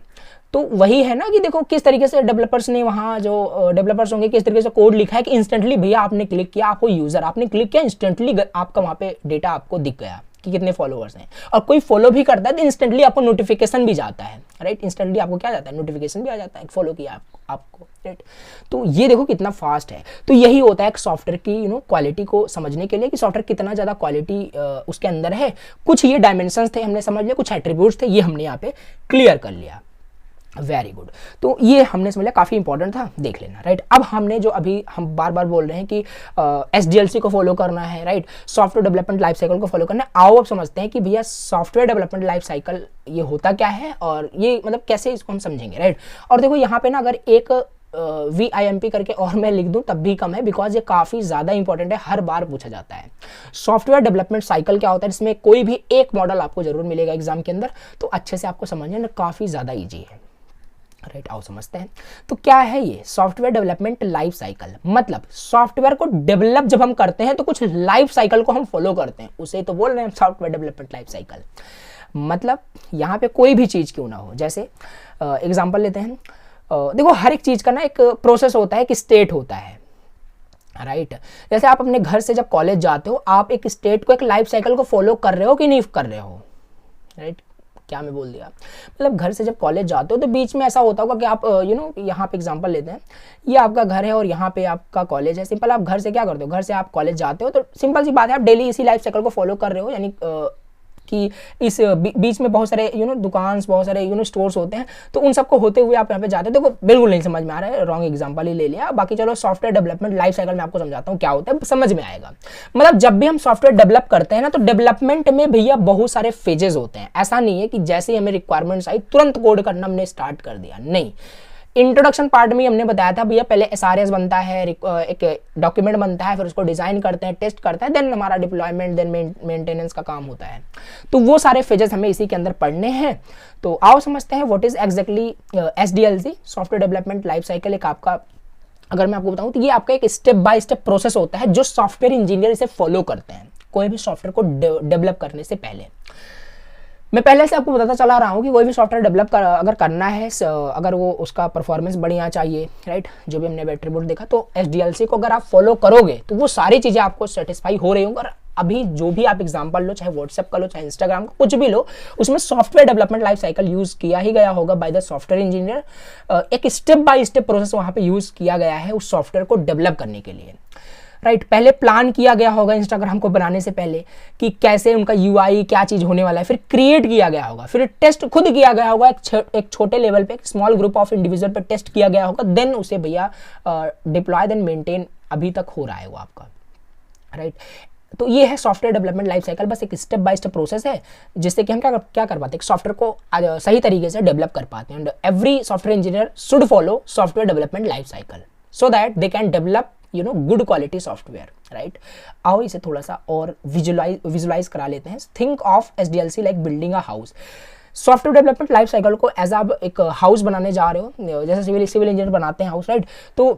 तो वही है ना कि देखो किस तरीके से डेवलपर्स ने वहाँ जो डेवलपर्स होंगे किस तरीके से कोड लिखा है कि इंस्टेंटली भैया आपने क्लिक किया, आपको यूजर आपने क्लिक किया, इंस्टेंटली आपका वहाँ पे डेटा आपको दिख गया कि कितने फॉलोअर्स हैं। और कोई फॉलो भी करता है तो इंस्टेंटली आपको नोटिफिकेशन भी जाता है, राइट, इंस्टेंटली आपको क्या जाता है, नोटिफिकेशन भी आ जाता है, फॉलो किया आपको, राइट। तो ये देखो कितना फास्ट है। तो यही होता है एक सॉफ्टवेयर की क्वालिटी को समझने के लिए कि सॉफ्टवेयर कितना ज़्यादा क्वालिटी उसके अंदर है। कुछ ये डायमेंशंस थे हमने समझ लिया, कुछ एट्रीब्यूट्स थे ये हमने यहाँ पे क्लियर कर लिया, वेरी गुड। तो ये हमने समझ लिया, काफ़ी इंपॉर्टेंट था, देख लेना, राइट। अब हमने जो अभी हम बार बार बोल रहे हैं कि SDLC को फॉलो करना है, right, software development life cycle को फॉलो करना है। आओ अब समझते हैं कि भैया सॉफ्टवेयर डेवलपमेंट लाइफ साइकिल ये होता क्या है और ये मतलब कैसे इसको हम समझेंगे, राइट। और देखो यहाँ पे ना अगर एक VIMP करके और मैं लिख दूं तब भी कम है, बिकॉज ये काफ़ी ज़्यादा इंपॉर्टेंट है, हर बार पूछा जाता है। सॉफ्टवेयर डेवलपमेंट साइकिल क्या होता है, इसमें कोई भी एक मॉडल आपको जरूर मिलेगा एग्जाम के अंदर, तो अच्छे से आपको समझना ना काफ़ी ज़्यादा ईजी है, राइट। आओ समझते हैं। तो क्या है ये सॉफ्टवेयर डेवलपमेंट लाइफ साइकिल, मतलब सॉफ्टवेयर को डेवलप जब हम करते हैं तो कुछ लाइफ साइकिल को हम फॉलो करते हैं, उसे तो बोल रहे हैं सॉफ्टवेयर डेवलपमेंट लाइफ साइकिल। मतलब यहाँ पे कोई भी चीज़ क्यों ना हो, जैसे एग्जांपल लेते हैं, देखो हर एक चीज़ का ना एक प्रोसेस होता है, एक स्टेट होता है, राइट। जैसे आप अपने घर से जब कॉलेज जाते हो, आप एक स्टेट को, एक लाइफ साइकिल को फॉलो कर रहे हो कि नहीं कर रहे हो, राइट। क्या मैं बोल दिया, मतलब घर से जब कॉलेज जाते हो तो बीच में ऐसा होता होगा कि आप यहाँ पे एग्जांपल लेते हैं, ये आपका घर है और यहाँ पे आपका कॉलेज है। सिंपल, आप घर से क्या करते हो, घर से आप कॉलेज जाते हो तो सिंपल सी बात है आप डेली इसी लाइफ साइकिल को फॉलो कर रहे हो, यानी कि इस बीच में बहुत सारे दुकान, बहुत सारे स्टोर्स होते हैं, तो उन सबको होते हुए आप यहाँ पे जाते हैं, देखो बिल्कुल नहीं समझ में आ रहा है, रॉन्ग एग्जांपल ही ले लिया। बाकी चलो सॉफ्टवेयर डेवलपमेंट लाइफ साइकिल में आपको समझाता हूँ क्या होता है, समझ में आएगा। मतलब जब भी हम सॉफ्टवेयर डेवलप करते हैं ना, तो डेवलपमेंट में भैया बहुत सारे फेजेस होते हैं। ऐसा नहीं है कि जैसे ही हमें रिक्वायरमेंट्स आई तुरंत कोड करना हमने स्टार्ट कर दिया, नहीं। इंट्रोडक्शन पार्ट में हमने बताया था भैया, पहले एसआरएस बनता है, एक डॉक्यूमेंट बनता है, फिर उसको डिजाइन करते हैं, टेस्ट करते हैं, देन हमारा डिप्लॉयमेंट, देन मेंटेनेंस का काम होता है। तो वो सारे फेजेस हमें इसी के अंदर पढ़ने हैं। तो आओ समझते हैं what is exactly SDLC, software development life cycle. एक आपका, अगर मैं आपको बताऊं तो ये आपका एक स्टेप बाय स्टेप प्रोसेस होता है जो सॉफ्टवेयर इंजीनियर इसे फॉलो करते हैं कोई भी सॉफ्टवेयर को डेवलप करने से पहले। मैं पहले से आपको बताता चला रहा हूँ कि कोई भी सॉफ्टवेयर डेवलप अगर करना है, अगर वो उसका परफॉर्मेंस बढ़िया चाहिए, राइट, जो भी हमने एट्रीब्यूट देखा, तो एसडीएलसी को अगर आप फॉलो करोगे तो वो सारी चीज़ें आपको सेटिस्फाई हो रही होंगी। और अभी जो भी आप एग्जांपल लो, चाहे व्हाट्सएप का लो, चाहे इंस्टाग्राम का, कुछ भी लो, उसमें software development life cycle use किया ही गया होगा बाय द सॉफ्टवेयर इंजीनियर। एक स्टेप बाय स्टेप प्रोसेस वहाँ पे यूज किया गया है उस सॉफ्टवेयर को डेवलप करने के लिए, राइट। पहले प्लान किया गया होगा इंस्टाग्राम को बनाने से पहले कि कैसे उनका यूआई क्या चीज़ होने वाला है, फिर क्रिएट किया गया होगा, फिर टेस्ट खुद किया गया होगा, एक छोटे लेवल पे, एक स्मॉल ग्रुप ऑफ इंडिविजुअल पे टेस्ट किया गया होगा, देन उसे भैया डिप्लॉय, देन मेंटेन अभी तक हो रहा है वो आपका, राइट। तो ये है सॉफ्टवेयर डेवलपमेंट लाइफ साइकिल, बस एक स्टेप बाय स्टेप प्रोसेस है जिससे कि हम क्या कर पाते हैं, सॉफ्टवेयर को सही तरीके से डेवलप कर पाते हैं। And every software engineer should follow software development life cycle so that they can develop good quality software, right. आओ इसे थोड़ा सा और विजुलाइज करा लेते हैं। Think of SDLC like building a house. Software development life cycle को as आप एक हाउस बनाने जा रहे हो, जैसे सिविल इंजीनियर बनाते हैं हाउस, राइट, तो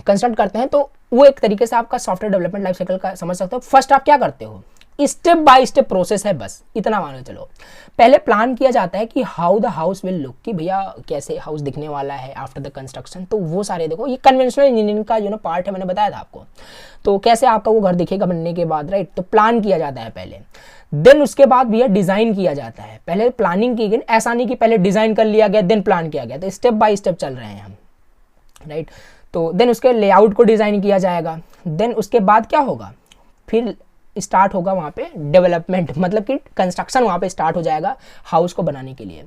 कंस्ट्रक्ट करते हैं, तो वो एक तरीके से आपका सॉफ्टवेयर डेवलपमेंट लाइफ साइकिल का समझ सकते हो। फर्स्ट आप क्या करते हो, स्टेप बाय स्टेप प्रोसेस है, बस इतना मान के चलो। पहले प्लान किया जाता है कि how the house will look, कि भैया कैसे हाउस दिखने वाला है आफ्टर द कंस्ट्रक्शन। तो वो सारे देखो, ये कन्वेंशनल इंजीनियरिंग का पार्ट है, मैंने बताया था आपको। तो कैसे आपका वो घर दिखेगा बनने के बाद, राइट। तो प्लान किया जाता है पहले, देन उसके बाद भैया डिजाइन किया जाता है। पहले प्लानिंग की गई, ऐसा नहीं कि पहले डिजाइन कर लिया गया देन प्लान किया गया, तो स्टेप बाय स्टेप चल रहे हैं हम, राइट। तो देन उसके लेआउट को डिजाइन किया जाएगा, देन उसके बाद क्या होगा, फिर स्टार्ट होगा वहाँ पे डेवलपमेंट, मतलब कि कंस्ट्रक्शन वहाँ पे स्टार्ट हो जाएगा हाउस को बनाने के लिए।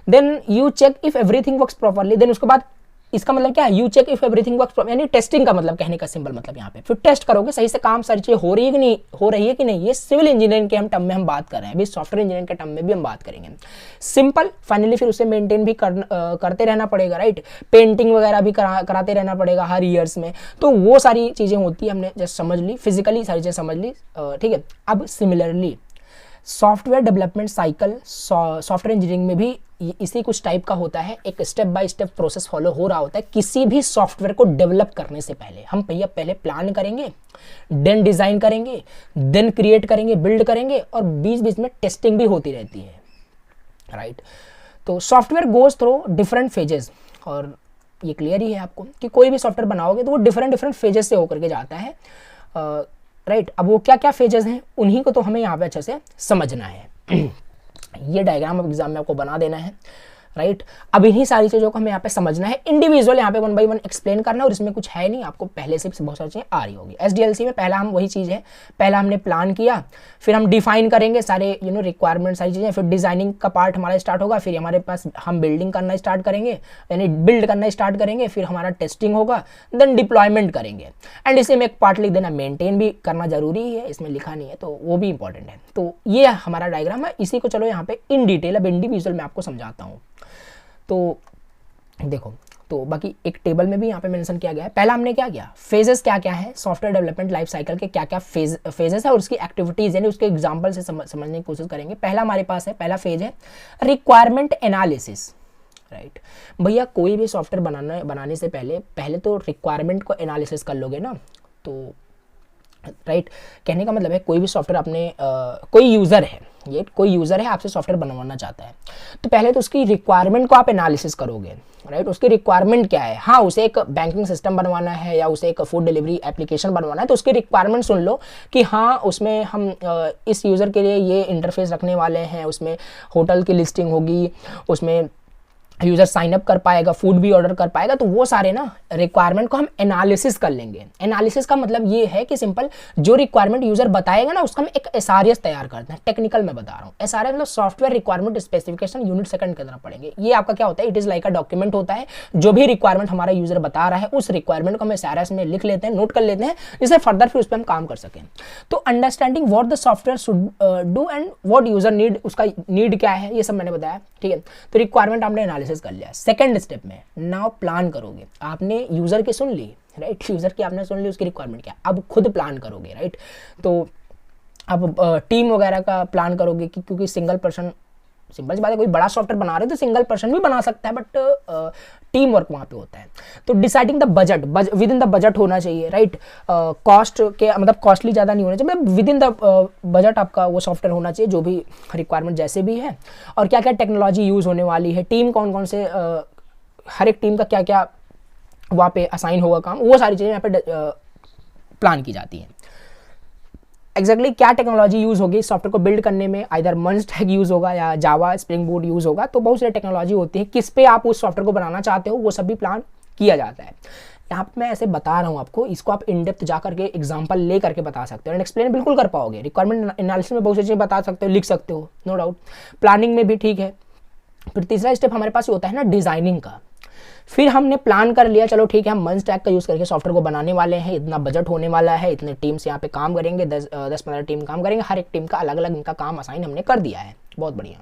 Then you check if everything works properly, then उसके बाद इसका मतलब क्या है, you check if everything works, यानी टेस्टिंग का मतलब, कहने का सिंपल मतलब यहाँ पे, फिर टेस्ट करोगे सही से काम सारी चीजें हो रही है कि नहीं हो रही है कि नहीं। ये सिविल इंजीनियरिंग के हम टर्म में हम बात कर रहे हैं, अभी सॉफ्टवेयर इंजीनियरिंग के टर्म में भी हम बात करेंगे। सिंपल, फाइनली फिर उसे मेंटेन भी करते रहना पड़ेगा, राइट। पेंटिंग वगैरह भी कराते रहना पड़ेगा हर ईयर्स में। तो वो सारी चीजें होती है, हमने जस्ट समझ ली, फिजिकली सारी चीजें समझ ली, ठीक है। अब similarly software development cycle software engineering में भी इसी कुछ टाइप का होता है, एक step by step process follow हो रहा होता है। किसी भी सॉफ्टवेयर को डेवलप करने से पहले हम पहले प्लान करेंगे, देन डिजाइन करेंगे, देन क्रिएट करेंगे, बिल्ड करेंगे, और बीच बीच में टेस्टिंग भी होती रहती है, राइट। तो software goes through different phases, और ये क्लियर ही है आपको कि कोई भी सॉफ्टवेयर बनाओगे तो वो डिफरेंट फेजेस से होकर के जाता है, राइट। अब वो क्या क्या फेजेस हैं उन्हीं को तो हमें यहाँ पे अच्छे से समझना है। ये डायग्राम एग्जाम में आपको बना देना है, राइट। अब इन्हीं सारी चीज़ों को हमें यहाँ पे समझना है, इंडिविजुअल यहाँ पे 1 बाय 1 एक्सप्लेन करना, और इसमें कुछ है नहीं, आपको पहले से बहुत सारी चीज़ें आ रही होगी। एसडीएलसी में पहला हम वही चीज़ है, पहला हमने प्लान किया, फिर हम डिफाइन करेंगे सारे रिक्वायरमेंट सारी चीज़ें, फिर डिजाइनिंग का पार्ट हमारा स्टार्ट होगा, फिर हमारे पास हम बिल्डिंग करना स्टार्ट करेंगे, यानी बिल्ड करना स्टार्ट करेंगे, फिर हमारा टेस्टिंग होगा, देन डिप्लॉयमेंट करेंगे। एंड इसे में एक पार्ट लिख देना, मेंटेन भी करना जरूरी है, इसमें लिखा नहीं है तो वो भी इंपॉर्टेंट है। तो ये हमारा डायग्राम है, इसी को चलो यहाँ पे इन डिटेल, अब इंडिविजुअल मैं आपको समझाता हूँ। तो देखो, तो बाकी एक टेबल में भी यहाँ पे मेंशन किया गया है। पहला हमने क्या किया, फेजेस क्या क्या है सॉफ्टवेयर डेवलपमेंट लाइफ साइकिल के, क्या क्या फेजेस है और उसकी एक्टिविटीज, यानी उसके एग्जांपल से समझने की कोशिश करेंगे। पहला हमारे पास है, पहला फेज है रिक्वायरमेंट एनालिसिस, राइट। भैया कोई भी सॉफ्टवेयर बनाने से पहले तो रिक्वायरमेंट को एनालिसिस कर लोगे ना, तो राइट। कहने का मतलब है कोई भी सॉफ्टवेयर अपने कोई यूज़र है आपसे सॉफ्टवेयर बनवाना चाहता है, तो पहले तो उसकी रिक्वायरमेंट को आप एनालिसिस करोगे, राइट। उसकी रिक्वायरमेंट क्या है, हाँ उसे एक बैंकिंग सिस्टम बनवाना है या उसे एक फूड डिलीवरी एप्लीकेशन बनवाना है, तो उसकी रिक्वायरमेंट सुन लो कि हाँ उसमें हम इस यूज़र के लिए ये इंटरफेस रखने वाले हैं, उसमें होटल की लिस्टिंग होगी, उसमें यूज़र साइन अप कर पाएगा, फूड भी ऑर्डर कर पाएगा। तो वो सारे ना रिक्वायरमेंट को हम एनालिसिस कर लेंगे। एनालिसिस का मतलब ये है कि सिंपल जो रिक्वायरमेंट यूज़र बताएगा ना उसका हम एक एसआरएस तैयार करते हैं। टेक्निकल में बता रहा हूँ, एसआरएस मतलब software requirement specification unit second के अंदर पढ़ेंगे। ये आपका क्या होता है, it is like a document होता है। जो भी रिक्वायरमेंट हमारा यूज़र बता रहा है उस रिक्वायरमेंट को हम एसआरएस में लिख लेते हैं, नोट कर लेते हैं, जिससे फर्दर फिर उस पर हम काम कर सकें। तो understanding what the software should do and what user need, उसका नीड क्या है, ये सब मैंने बताया। ठीक है, तो रिक्वायरमेंट आपने एनालिसिस कर लिया। सेकंड स्टेप में नाउ प्लान करोगे। आपने यूज़र की सुन ली, राइट, यूज़र की आपने सुन ली, उसकी रिक्वायरमेंट क्या, अब खुद प्लान करोगे, राइट। तो अब टीम वगैरह का प्लान करोगे कि क्योंकि सिंगल पर्सन, सिंपल सी बात है, कोई बड़ा सॉफ्टवेयर बना रहे हो तो सिंगल पर्सन भी बना सकता है, बट टीम वर्क वहाँ पे होता है। तो deciding the budget, with in the budget होना चाहिए, राइट। कॉस्ट के मतलब कॉस्टली ज़्यादा नहीं होना चाहिए, मतलब विद इन द बजट आपका वो सॉफ्टवेयर होना चाहिए, जो भी रिक्वायरमेंट जैसे भी है, और क्या क्या टेक्नोलॉजी यूज़ होने वाली है, टीम कौन कौन से, हर एक टीम का क्या क्या वहाँ पे असाइन होगा काम, वो सारी चीज़ें यहाँ पे प्लान की जाती हैं। एग्जैक्टली क्या टेक्नोलॉजी यूज़ होगी सॉफ्टवेयर को बिल्ड करने में, आइदर मंस्टैक यूज़ होगा या जावा स्प्रिंग बूट यूज़ होगा। तो बहुत सारी टेक्नोलॉजी होती है, किस पे आप उस सॉफ्टवेयर को बनाना चाहते हो वो सब भी प्लान किया जाता है। यहाँ पे मैं ऐसे बता रहा हूँ आपको, इसको आप इन डेप्थ जा करके एग्जांपल ले करके बता सकते हो एंड एक्सप्लेन बिल्कुल कर पाओगे। रिक्वायरमेंट एनालिसिस में बहुत सी चीज़ें बता सकते हो, लिख सकते हो, नो डाउट। प्लानिंग में भी ठीक है। फिर तीसरा स्टेप हमारे पास होता है ना डिज़ाइनिंग का। फिर हमने प्लान कर लिया, चलो ठीक है, हम मंस्टैक का यूज़ करके सॉफ्टवेयर को बनाने वाले हैं, इतना बजट होने वाला है, इतने टीम्स यहाँ पे काम करेंगे, 10-15 टीम काम करेंगे, हर एक टीम का अलग अलग इनका काम असाइन हमने कर दिया है। बहुत बढ़िया,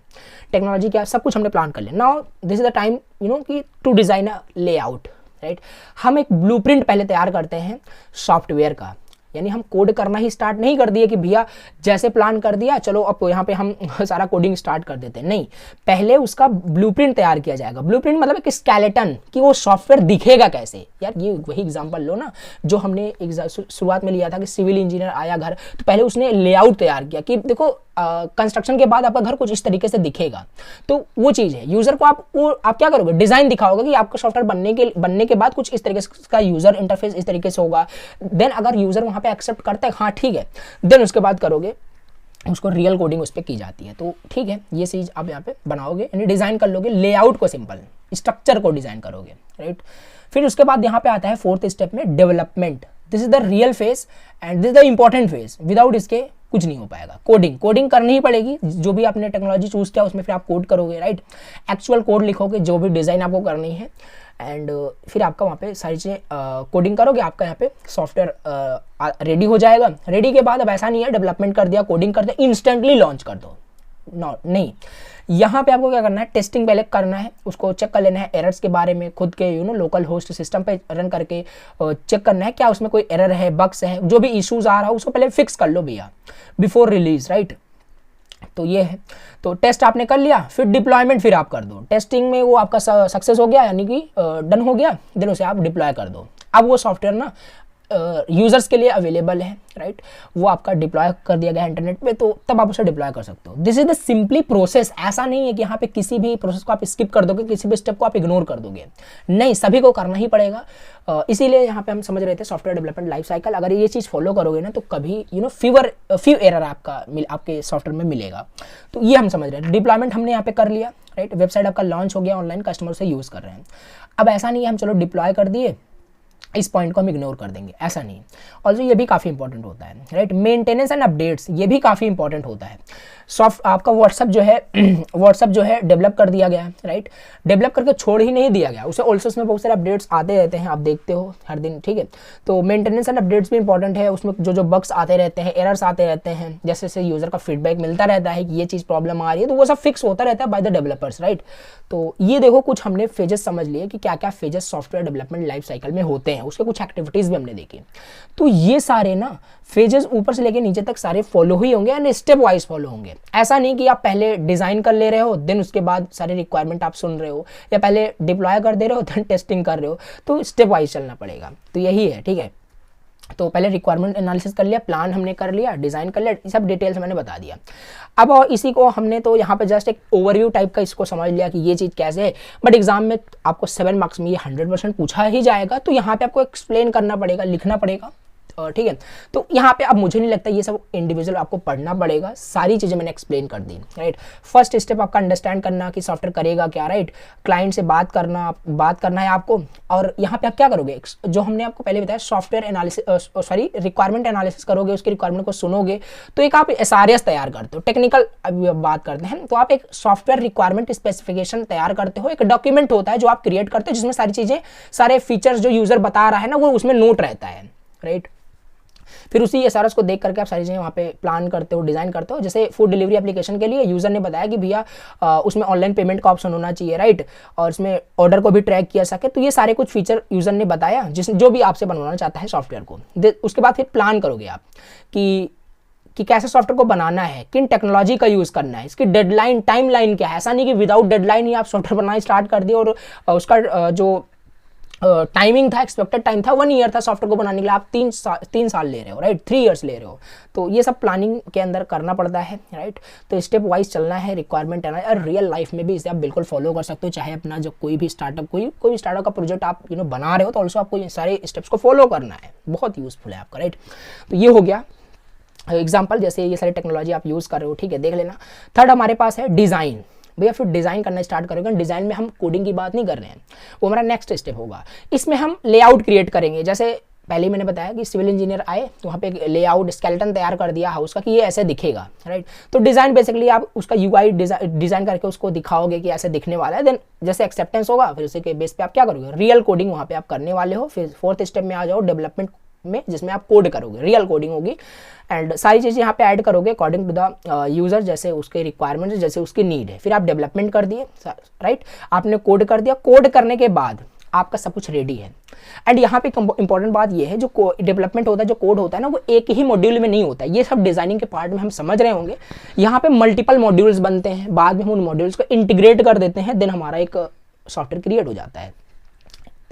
टेक्नोलॉजी क्या, सब कुछ हमने प्लान कर लिया। Now this is the time कि to design a layout, right. हम एक ब्लूप्रिंट पहले तैयार करते हैं सॉफ्टवेयर का, यानी हम कोड करना ही स्टार्ट नहीं कर दिए कि भैया जैसे प्लान कर दिया चलो अब यहाँ पे हम सारा कोडिंग स्टार्ट कर देते हैं। नहीं, पहले उसका ब्लूप्रिंट तैयार किया जाएगा। ब्लूप्रिंट मतलब एक स्केलेटन कि वो सॉफ्टवेयर दिखेगा कैसे। यार ये वही एग्जांपल लो ना जो हमने शुरुआत में लिया था कि सिविल इंजीनियर आया घर, तो पहले उसने लेआउट तैयार किया कि देखो कंस्ट्रक्शन के बाद आपका घर कुछ इस तरीके से दिखेगा। तो वो चीज़ है, यूज़र को आप क्या करोगे, डिज़ाइन दिखाओगे कि आपका सॉफ्टवेयर बनने के बाद कुछ इस तरीके का यूज़र इंटरफेस इस तरीके से होगा। देन अगर यूज़र वहाँ पे एक्सेप्ट करता है, हाँ ठीक है, देन उसके बाद करोगे उसको रियल कोडिंग उस पर की जाती है। तो ठीक है, ये चीज़ आप यहाँ पे बनाओगे, यानी डिज़ाइन कर लोगे, लेआउट को सिंपल स्ट्रक्चर को डिज़ाइन करोगे, राइट। फिर उसके बाद यहाँ पे आता है फोर्थ स्टेप में development. This is the real phase and this is the important phase. Without इसके कुछ नहीं हो पाएगा। कोडिंग करनी ही पड़ेगी, जो भी आपने टेक्नोलॉजी चूज किया उसमें फिर आप कोड करोगे, राइट। एक्चुअल कोड लिखोगे जो भी डिज़ाइन आपको करनी है, एंड फिर आपका वहाँ पे सारी चीज़ें कोडिंग करोगे, आपका यहाँ पे सॉफ्टवेयर रेडी हो जाएगा। रेडी के बाद अब ऐसा नहीं है डेवलपमेंट कर दिया, कोडिंग कर दिया, इंस्टेंटली लॉन्च कर दो, नहीं। यहाँ पे आपको क्या करना है, टेस्टिंग पहले करना है, उसको चेक कर लेना है एरर्स के बारे में, खुद के लोकल होस्ट सिस्टम पे रन करके चेक करना है क्या उसमें कोई एरर है, बग्स है, जो भी इश्यूज आ रहा है उसको पहले फिक्स कर लो भैया बिफोर रिलीज, राइट। तो ये है, तो टेस्ट आपने कर लिया, फिर डिप्लॉयमेंट फिर आप कर दो। टेस्टिंग में वो आपका सक्सेस हो गया, यानी कि डन हो गया, देन उसे आप डिप्लॉय कर दो। अब वो सॉफ्टवेयर ना यूजर्स के लिए अवेलेबल है, राइट। वो आपका डिप्लॉय कर दिया गया है इंटरनेट पे, तो तब आप उसे डिप्लॉय कर सकते हो। This is the simply process. ऐसा नहीं है कि यहाँ पे किसी भी प्रोसेस को आप स्किप कर दोगे, किसी भी स्टेप को आप इग्नोर कर दोगे, नहीं, सभी को करना ही पड़ेगा। इसीलिए यहाँ पे हम समझ रहे थे सॉफ्टवेयर डेवलपमेंट लाइफ साइकिल। अगर ये चीज़ फॉलो करोगे ना तो कभी फ्यू एरर आपके सॉफ्टवेयर में मिलेगा। तो ये हम समझ रहे हैं। डिप्लॉयमेंट हमने यहाँ पे कर लिया, राइट। वेबसाइट आपका लॉन्च हो गया, ऑनलाइन कस्टमर से यूज़ कर रहे हैं। अब ऐसा नहीं है हम चलो डिप्लॉय कर दिए, इस पॉइंट को हम इग्नोर कर देंगे, ऐसा नहीं। ऑल्सो ये भी काफ़ी इंपॉर्टेंट होता है, राइट। मेंटेनेंस एंड अपडेट्स, ये भी काफ़ी इंपॉर्टेंट होता है। आपका व्हाट्सअप जो है डेवलप कर दिया गया है, राइट। डेवलप करके छोड़ ही नहीं दिया गया उसे, ऑल्सो उसमें बहुत सारे अपडेट्स आते रहते हैं, आप देखते हो हर दिन, ठीक है। तो मेंटेनेंस एंड अपडेट्स भी इंपॉर्टेंट है। उसमें जो बग्स आते रहते हैं, एरर्स आते रहते हैं, जैसे जैसे यूज़र का फीडबैक मिलता रहता है कि ये चीज़ प्रॉब्लम आ रही है, तो वो सब फिक्स होता रहता है बाय द डेवलपर्स, राइट। तो ये देखो कुछ हमने फेजेस समझ लिए कि क्या क्या phases software development life cycle में होते हैं, उसके कुछ एक्टिविटीज़ भी हमने देखी। तो ये सारे ना फेजेस ऊपर से लेके नीचे तक सारे फॉलो ही होंगे एंड स्टेप वाइज फॉलो होंगे। ऐसा नहीं कि आप पहले डिज़ाइन कर ले रहे हो, देन उसके बाद सारे रिक्वायरमेंट आप सुन रहे हो, या पहले डिप्लॉय कर दे रहे हो देन टेस्टिंग कर रहे हो। तो स्टेप वाइज चलना पड़ेगा। तो यही है, ठीक है। तो पहले रिक्वायरमेंट एनालिसिस कर लिया, प्लान हमने कर लिया, डिज़ाइन कर लिया, सब डिटेल्स मैंने बता दिया। अब और इसी को हमने तो यहाँ पे जस्ट एक ओवरव्यू टाइप का इसको समझ लिया कि ये चीज़ कैसे है, बट एग्जाम में आपको 7 मार्क्स में ये 100% पूछा ही जाएगा। तो यहाँ पे आपको एक्सप्लेन करना पड़ेगा, लिखना पड़ेगा, ठीक है। तो यहाँ पे अब मुझे नहीं लगता ये सब इंडिविजुअल आपको पढ़ना पड़ेगा, सारी चीज़ें मैंने एक्सप्लेन कर दी, राइट। फर्स्ट स्टेप आपका अंडरस्टैंड करना कि सॉफ्टवेयर करेगा क्या, राइट। क्लाइंट से बात करना है आपको, और यहाँ पे आप क्या करोगे, जो हमने आपको पहले बताया सॉफ्टवेयर एनालिसिस, रिक्वायरमेंट एनालिसिस करोगे, उसकी रिक्वायरमेंट को सुनोगे। तो एक आप SRS तैयार करते हो, टेक्निकल अभी बात करते हैं, तो आप एक सॉफ्टवेयर रिक्वायरमेंट स्पेसिफिकेशन तैयार करते हो, एक डॉक्यूमेंट होता है जो आप क्रिएट करते हो जिसमें सारी चीज़ें, सारे फीचर्स जो यूजर बता रहा है ना वो उसमें नोट रहता है, राइट। फिर उसी SRS को देख करके आप सारी चीज़ें वहाँ पे प्लान करते हो, डिज़ाइन करते हो। जैसे फूड डिलीवरी एप्लीकेशन के लिए यूज़र ने बताया कि भैया उसमें ऑनलाइन पेमेंट का ऑप्शन होना चाहिए, राइट, और इसमें ऑर्डर को भी ट्रैक किया सके। तो ये सारे कुछ फीचर यूज़र ने बताया जो भी आपसे बनवाना चाहता है सॉफ्टवेयर को। उसके बाद फिर प्लान करोगे आप कि कैसे सॉफ्टवेयर को बनाना है, किन टेक्नोलॉजी का यूज़ करना है, इसकी डेडलाइन टाइमलाइन क्या है। ऐसा नहीं कि विदाउट डेडलाइन ही आप सॉफ्टवेयर बनाना स्टार्ट कर दिए और उसका जो टाइमिंग था, एक्सपेक्टेड टाइम था 1 ईयर था सॉफ्टवेयर को बनाने के लिए, आप 3 साल ले रहे हो, राइट, 3 इयर्स ले रहे हो। तो ये सब प्लानिंग के अंदर करना पड़ता है, राइट। तो स्टेप वाइज चलना है, रिक्वायरमेंट एनालिसिस, और रियल लाइफ में भी इसे आप बिल्कुल फॉलो कर सकते हो। चाहे अपना जो कोई भी स्टार्टअप का प्रोजेक्ट आप बना रहे हो, तो ऑल्सो आपको ये सारे स्टेप्स को फॉलो करना है, बहुत यूजफुल है आपका, राइट। तो ये हो गया एग्जाम्पल, जैसे ये सारी टेक्नोलॉजी आप यूज़ कर रहे हो, ठीक है, देख लेना। थर्ड हमारे पास है डिज़ाइन। भैया फिर डिज़ाइन करना स्टार्ट करोगे, डिज़ाइन में हम कोडिंग की बात नहीं कर रहे हैं, वो हमारा नेक्स्ट स्टेप होगा। इसमें हम लेआउट क्रिएट करेंगे। जैसे पहले ही मैंने बताया कि सिविल इंजीनियर आए तो वहाँ पे एक लेआउट स्केलेटन तैयार कर दिया हाउस का कि ये ऐसे दिखेगा, राइट। तो डिज़ाइन बेसिकली आप उसका UI डिज़ाइन करके उसको दिखाओगे कि ऐसे दिखने वाला है। देन जैसे एक्सेप्टेंस होगा फिर उसी के बेस पे आप क्या करोगे, रियल कोडिंग वहाँ पे आप करने वाले हो। फिर फोर्थ स्टेप में आ जाओ डेवलपमेंट में, जिसमें आप कोड करोगे, रियल कोडिंग होगी, एंड सारी चीज़ें यहाँ पे ऐड करोगे अकॉर्डिंग टू द यूज़र, जैसे उसके रिक्वायरमेंट है, जैसे उसकी नीड है। फिर आप डेवलपमेंट कर दिए, राइट, आपने कोड कर दिया। कोड करने के बाद आपका सब कुछ रेडी है। एंड यहाँ पे इंपॉर्टेंट बात ये है, जो डेवलपमेंट होता है, जो कोड होता है ना, वो एक ही मॉड्यूल में नहीं होता है। ये सब डिजाइनिंग के पार्ट में हम समझ रहे होंगे। यहाँ पे मल्टीपल मॉड्यूल्स बनते हैं, बाद में हम उन मॉड्यूल्स को इंटीग्रेट कर देते हैं, देन हमारा एक सॉफ्टवेयर क्रिएट हो जाता है।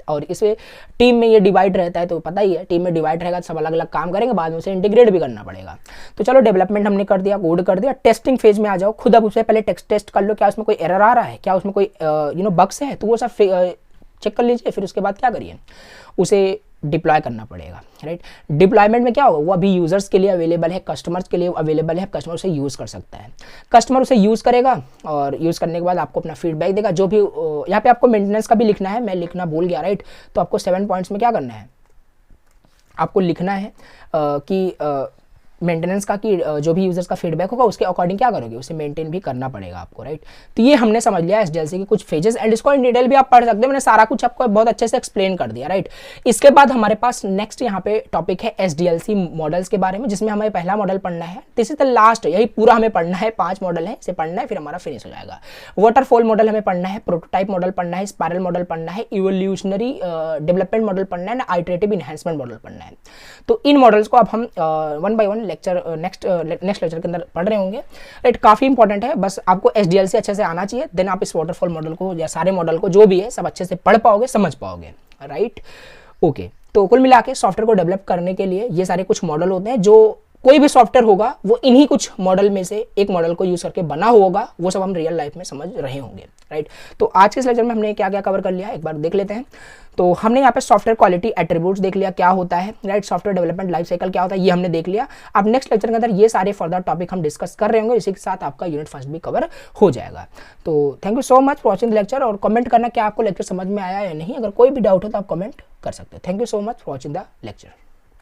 और इसे टीम में ये डिवाइड रहता है, तो पता ही है टीम में डिवाइड रहेगा तो सब अलग अलग काम करेंगे, बाद में उसे इंटीग्रेट भी करना पड़ेगा। तो चलो डेवलपमेंट हमने कर दिया, कोड कर दिया। टेस्टिंग फेज में आ जाओ, खुद अब उससे पहले टेस्ट कर लो, क्या उसमें कोई एरर आ रहा है, क्या उसमें कोई बग्स है, तो वो सब चेक कर लीजिए। फिर उसके बाद क्या करिए, उसे डिप्लॉय करना पड़ेगा, राइट। डिप्लॉयमेंट में क्या होगा, वो अभी यूजर्स के लिए अवेलेबल है, कस्टमर्स के लिए अवेलेबल है, कस्टमर उसे यूज़ कर सकता है। कस्टमर उसे यूज़ करेगा और यूज़ करने के बाद आपको अपना फीडबैक देगा। जो भी यहाँ पे आपको मेंटेनेंस का भी लिखना है, मैं लिखना भूल गया, राइट। तो आपको 7 पॉइंट्स में क्या करना है, आपको लिखना है कि मेंटेनेंस का, कि जो भी यूजर्स का फीडबैक होगा उसके अकॉर्डिंग क्या करोगे, उसे मेंटेन भी करना पड़ेगा आपको, राइट। तो ये हमने समझ लिया SDLC के कुछ फेजेस, एंड इसको इन डिटेल भी आप पढ़ सकते हो, मैंने सारा कुछ आपको बहुत अच्छे से एक्सप्लेन कर दिया, राइट। इसके बाद हमारे पास नेक्स्ट यहाँ पे टॉपिक है SDLC मॉडल्स के बारे में, जिसमें हमें पहला मॉडल पढ़ना है। दिस इज द लास्ट, यही पूरा हमें पढ़ना है, 5 मॉडल है, इसे पढ़ना है, फिर हमारा फिनिश हो जाएगा। वाटरफॉल मॉडल हमें पढ़ना है, प्रोटोटाइप मॉडल पढ़ना है, स्पाइरल मॉडल पढ़ना है, इवोल्यूशनरी डेवलपमेंट मॉडल पढ़ना है, आइटरेटिव इनहेंसमेंट मॉडल पढ़ना है। तो इन मॉडल्स को अब हम 1 बाय 1 लेक्चर नेक्स्ट लेक्चर के अंदर पढ़ रहे होंगे, राइट। काफी इंपॉर्टेंट है, बस आपको SDLC अच्छे से आना चाहिए, देन आप इस वाटरफॉल मॉडल को या सारे मॉडल को जो भी है सब अच्छे से पढ़ पाओगे, समझ पाओगे, राइट। ओके, तो कुल मिला के सॉफ्टवेयर को डेवलप करने के लिए ये सारे कुछ मॉडल होते हैं। जो कोई भी सॉफ्टवेयर होगा वो इन्हीं कुछ मॉडल में से एक मॉडल को यूज करके बना होगा, वो सब हम रियल लाइफ में समझ रहे होंगे, राइट। तो आज के इस लेक्चर में हमने क्या क्या कवर कर लिया, एक बार देख लेते हैं। तो हमने यहाँ पे सॉफ्टवेयर क्वालिटी एट्रीब्यूट्स देख लिया क्या होता है, right. Software development life cycle क्या होता है, ये हमने देख लिया। अब नेक्स्ट लेक्चर के अंदर ये सारे फर्दर टॉपिक हम डिस्कस कर रहे होंगे, इसी के साथ आपका यूनिट फर्स्ट भी कवर हो जाएगा। तो thank you so much for watching the lecture, और कमेंट करना क्या आपको लेक्चर समझ में आया या नहीं। अगर कोई भी डाउट हो तो आप कमेंट कर सकते हो। Thank you so much for watching the lecture.